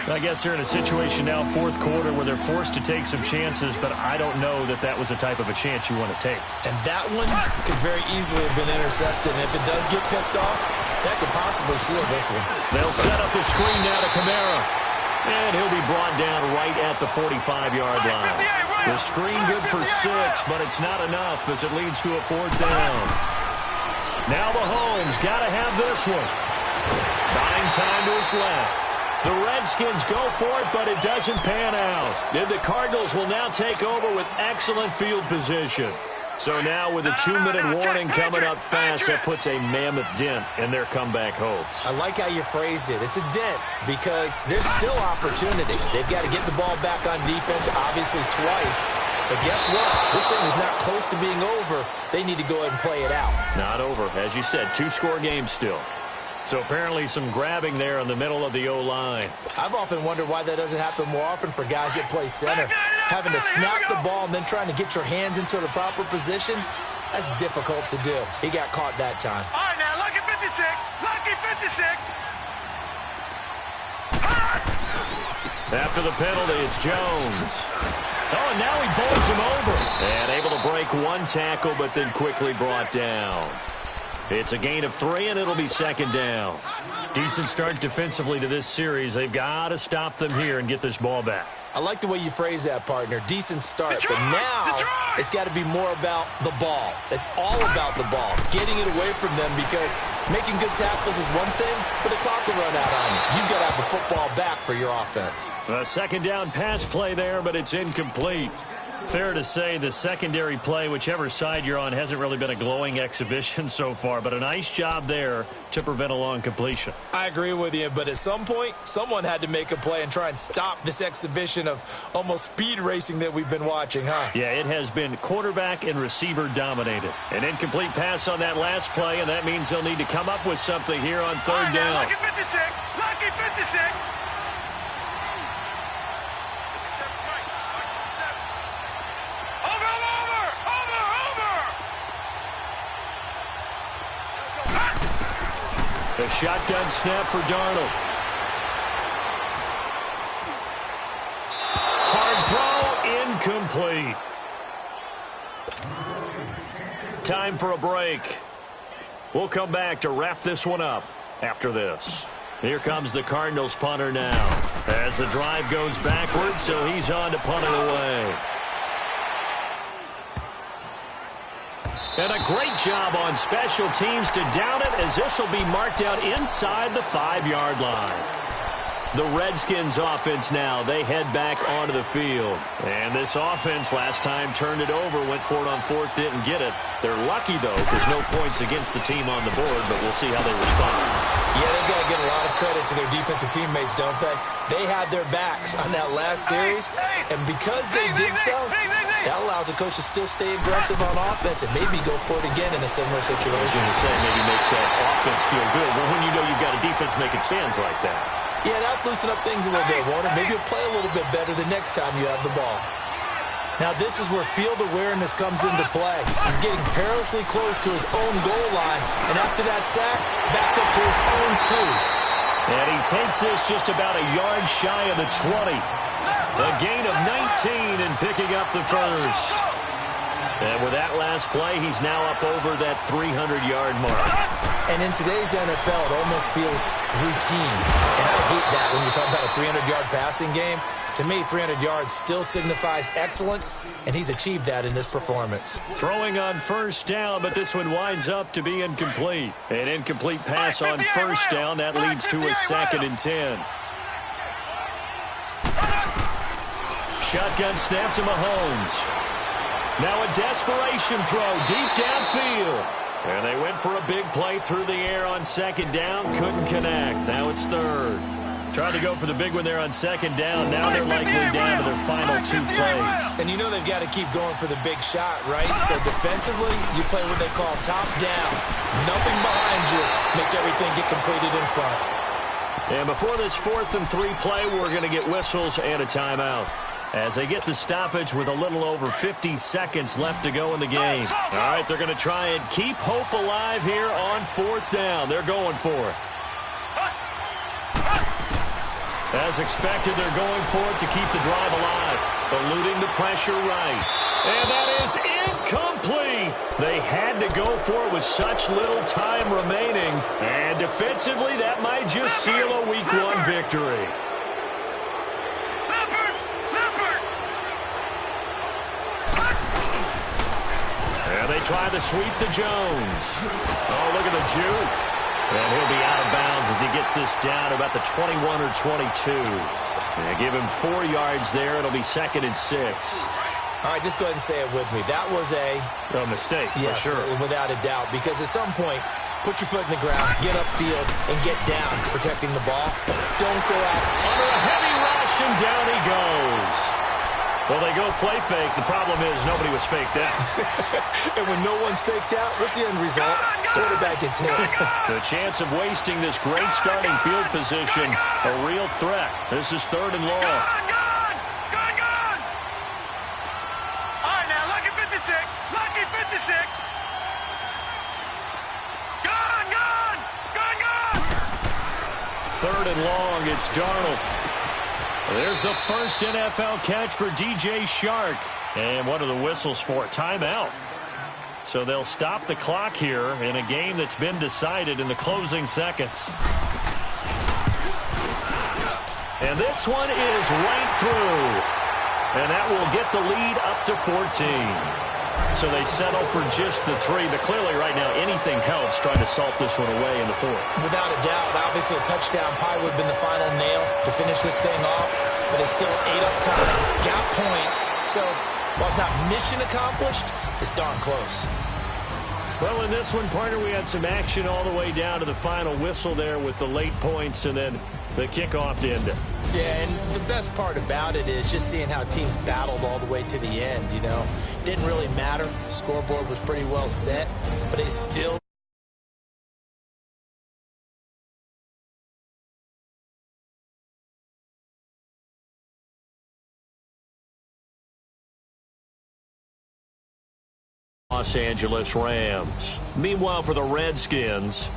Speaker 1: I guess they're in a situation now, fourth quarter, where they're forced to take some chances, but I don't know that that was the type of a chance you want to take.
Speaker 2: And that one could very easily have been intercepted, and if it does get picked off, that could possibly seal this one.
Speaker 1: They'll set up the screen now to Kamara. And he'll be brought down right at the 45-yard line. The screen good for 6, but it's not enough as it leads to a fourth down. Now Mahomes got to have this one. Buying time to his left. The Redskins go for it, but it doesn't pan out. And the Cardinals will now take over with excellent field position. So now with a 2-minute warning coming up fast, that puts a mammoth dent in their comeback hopes.
Speaker 2: I like how you phrased it. It's a dent because there's still opportunity. They've got to get the ball back on defense, obviously twice. But guess what? This thing is not close to being over. They need to go ahead and play it out.
Speaker 1: Not over. As you said, 2-score game still. So apparently some grabbing there in the middle of the O-line.
Speaker 2: I've often wondered why that doesn't happen more often for guys that play center. Having to snap the ball and then trying to get your hands into the proper position, that's difficult to do. He got caught that time.
Speaker 3: All right, now, lucky 56. Lucky 56.
Speaker 1: After the penalty, it's Jones. Oh, and now he bowls him over. And able to break 1 tackle, but then quickly brought down. It's a gain of 3, and it'll be second down. Decent start defensively to this series. They've got to stop them here and get this ball back.
Speaker 2: I like the way you phrase that, partner. Decent start. But now it's got to be more about the ball. It's all about the ball. Getting it away from them because making good tackles is one thing, but the clock will run out on you. You've got to have the football back for your offense.
Speaker 1: A second down pass play there, but it's incomplete. Fair to say the secondary play, whichever side you're on, hasn't really been a glowing exhibition so far, but a nice job there to prevent a long completion.
Speaker 2: I agree with you, but at some point, someone had to make a play and try and stop this exhibition of almost speed racing that we've been watching, huh?
Speaker 1: Yeah, it has been quarterback and receiver dominated. An incomplete pass on that last play, and that means they'll need to come up with something here on third down.
Speaker 3: Lucky 56. Lucky 56.
Speaker 1: The shotgun snap for Darnold. Hard throw, incomplete. Time for a break. We'll come back to wrap this one up after this. Here comes the Cardinals punter now. As the drive goes backwards, so he's on to punt it away. And a great job on special teams to down it, as this will be marked out inside the 5-yard line. The Redskins offense now, they head back onto the field. And this offense last time turned it over, went for it on fourth, didn't get it. They're lucky, though, because no points against the team on the board, but we'll see how they respond.
Speaker 2: Yeah, they've got to give a lot of credit to their defensive teammates, don't they? They had their backs on that last series, and because they did so, that allows the coach to still stay aggressive on offense and maybe go for it again in a similar situation.
Speaker 1: I was going to say, maybe makes that offense feel good. Well, when you know you've got a defense making stands like that.
Speaker 2: Yeah, that'll loosen up things a little bit, won't it? Maybe you'll play a little bit better the next time you have the ball. Now, this is where field awareness comes into play. He's getting perilously close to his own goal line, and after that sack, backed up to his own 2.
Speaker 1: And he takes this just about a yard shy of the 20. A gain of 19 and picking up the first. And with that last play, he's now up over that 300-yard mark.
Speaker 2: And in today's NFL, it almost feels routine. And I hate that when you talk about a 300-yard passing game. To me, 300 yards still signifies excellence, and he's achieved that in this performance.
Speaker 1: Throwing on first down, but this one winds up to be incomplete. An incomplete pass on first down. That leads to a 2nd and 10. Shotgun snap to Mahomes. Now a desperation throw deep downfield. And they went for a big play through the air on second down. Couldn't connect. Now it's third. Tried to go for the big one there on second down. Now they're likely down to their final 2 plays.
Speaker 2: And you know they've got to keep going for the big shot, right? So defensively, you play what they call top down. Nothing behind you. Make everything get completed in front.
Speaker 1: And before this 4th and 3 play, we're going to get whistles and a timeout as they get the stoppage with a little over 50 seconds left to go in the game. All right, they're going to try and keep hope alive here on 4th down. They're going for it. As expected, they're going for it to keep the drive alive. Eluding the pressure right. And that is incomplete. They had to go for it with such little time remaining. And defensively, that might just seal a Week 1 victory. And they try to sweep to Jones. Oh, look at the juke. And he'll be out of bounds as he gets this down about the 21 or 22. And give him 4 yards there. It'll be 2nd and 6.
Speaker 2: All right, just go ahead and say it with me. That was a
Speaker 1: mistake,
Speaker 2: yes,
Speaker 1: for sure.
Speaker 2: Without a doubt. Because at some point, put your foot in the ground, get upfield, and get down protecting the ball. Don't go out.
Speaker 1: Under a heavy rush, and down he goes. Well, they go play fake. The problem is nobody was faked out.
Speaker 2: And when no one's faked out, what's the end result? Quarterback gets hit.
Speaker 1: The chance of wasting this great starting field position, a real threat. This is 3rd and long.
Speaker 3: Gone! All right, now, lucky 56. Lucky 56. Gone!
Speaker 1: 3rd and long, it's Darnold. There's the first NFL catch for DJ Shark. And what are the whistles for? Timeout. So they'll stop the clock here in a game that's been decided in the closing seconds. And this one is right through. And that will get the lead up to 14. So they settle for just the 3. But clearly right now anything helps trying to salt this one away in the 4th.
Speaker 2: Without a doubt, obviously a touchdown probably would have been the final nail to finish this thing off. But it's still 8 up time. Got points. So while it's not mission accomplished, it's darn close.
Speaker 1: Well, in this one, partner, we had some action all the way down to the final whistle there with the late points and then the kickoff to end it.
Speaker 2: Yeah, and the best part about it is just seeing how teams battled all the way to the end, you know. Didn't really matter. The scoreboard was pretty well set, but they still
Speaker 1: Los Angeles Rams. Meanwhile, for the Redskins,